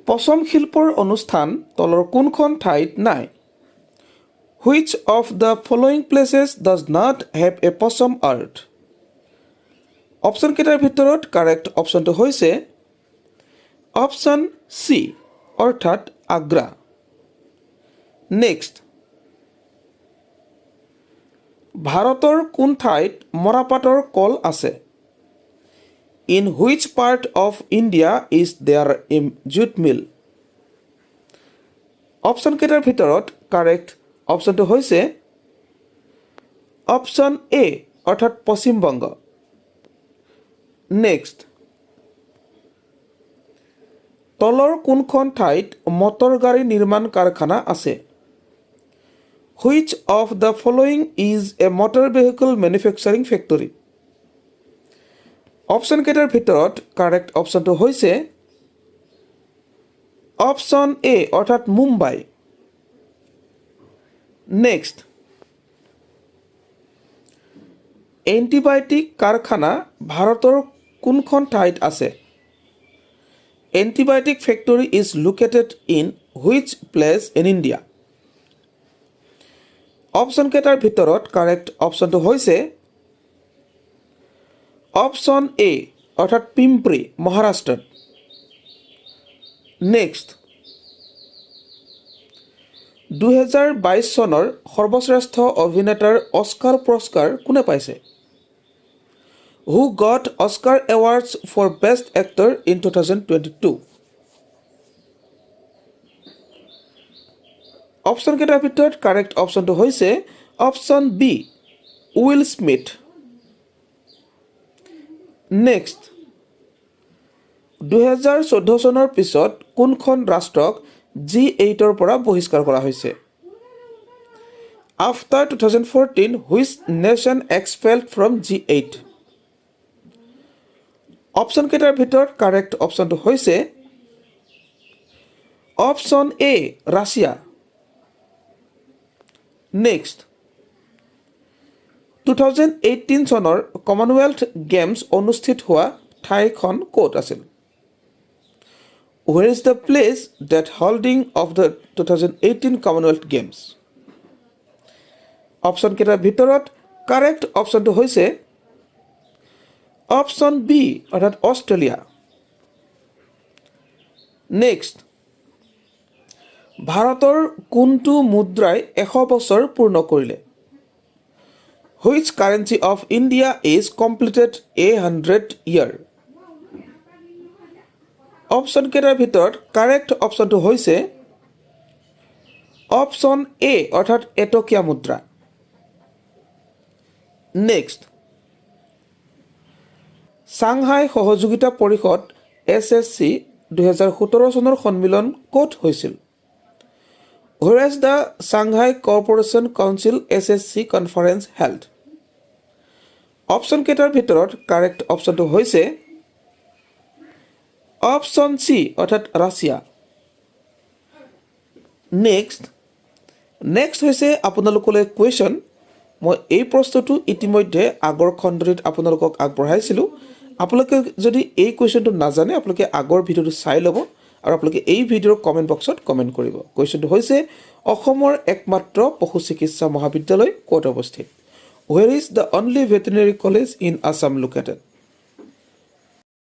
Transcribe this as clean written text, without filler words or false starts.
পশম শিল্পৰ অনুষ্ঠান তলৰ কোনখন ঠাইত নাই? Which of the following places does not have a possum art? Option কেইটাৰ ভিতৰত কাৰেক্ট অপশ্যনটো হৈছে অপশ্যন চি অৰ্থাৎ আগ্ৰা। নেক্সট, ভাৰতৰ কোন ঠাইত মৰাপাটৰ কল আছে? In which part of India is there a jute mill? Option কেইটাৰ ভিতৰত কাৰেক্ট অপশ্যনটো হৈছে অপশ্যন এ অৰ্থাৎ পশ্চিম বংগ। নেক্সট, তলৰ কোনখন ঠাইত মটৰ গাড়ী নিৰ্মাণ কাৰখানা আছে? Which of the following is a motor vehicle manufacturing factory? Option কেইটাৰ ভিতৰত কাৰেক্ট অপশ্যনটো হৈছে অপশ্যন এ অৰ্থাৎ মুম্বাই। নেক্সট, এণ্টিবায়'টিক কাৰখানা ভাৰতৰ কোনখন ঠাইত আছে? Antibiotic factory is located in which place in India? Option কেইটাৰ ভিতৰত কাৰেক্ট অপশ্যনটো হৈছে অপশ্যন এ অৰ্থাৎ পিম্প্ৰি মহাৰাষ্ট্ৰত। নেক্সট, 2022 চনৰ সৰ্বশ্ৰেষ্ঠ অভিনেতাৰ অস্কাৰ পুৰস্কাৰ কোনে পাইছে? Who got Oscar Awards for Best Actor in 2022? Option কেইটাৰ ভিতৰত কাৰেক্ট অপশ্যনটো হৈছে option B Will Smith. Next, 2014 চনৰ পিছত কোনখন ৰাষ্ট্ৰক G8ৰ পৰা বহিষ্কাৰ কৰা হৈছে? After 2014, which nation expelled from G8? Option কেইটাৰ ভিতৰত কাৰেক্ট অপশ্যনটো হৈছে অপশ্যন এ ৰাছিয়া। নেক্সট, 2018 চনৰ কমনৱেলথ গেমছ অনুষ্ঠিত হোৱা ঠাইখন ক'ত আছিল? Where is the place that holding of the 2018 Commonwealth Games? Option কেইটাৰ ভিতৰত কাৰেক্ট অপশ্যনটো হৈছে অপশ্যন বি অৰ্থাৎ অষ্ট্ৰেলিয়া। নেক্সট, ভাৰতৰ কোনটো মুদ্ৰাই 100 বছৰ পূৰ্ণ কৰিলে? Which currency of India is completed 100 year? Option কেইটাৰ ভিতৰত কাৰেক্ট অপশ্যনটো হৈছে অপশ্যন এ অৰ্থাৎ এটকীয়া মুদ্ৰা। নেক্সট, চাংহাই সহযোগিতা পৰিষদ SSC 2017 চনৰ সন্মিলন ক'ত হৈছিল? Where is the Shanghai Cooperation Council SSC conference held? Option কেইটাৰ ভিতৰত কাৰেক্ট অপশ্যনটো হৈছে অপশ্যন চি অৰ্থাৎ ৰাছিয়া। নেক্সট হৈছে আপোনালোকলৈ কুৱেশ্যন। মই এই প্ৰশ্নটো ইতিমধ্যে আগৰ খণ্ডটিত আপোনালোকক আগবঢ়াইছিলোঁ। আপোনালোকে যদি এই কুৱেশ্যনটো নাজানে আপোনালোকে আগৰ ভিডিঅ'টো চাই ল'ব আৰু আপোনালোকে এই ভিডিঅ'ৰ কমেণ্ট বক্সত কমেণ্ট কৰিব। কুৱেশ্যনটো হৈছে অসমৰ একমাত্ৰ পশু চিকিৎসা মহাবিদ্যালয় ক'ত অৱস্থিত? Where is the only veterinary college in Assam located?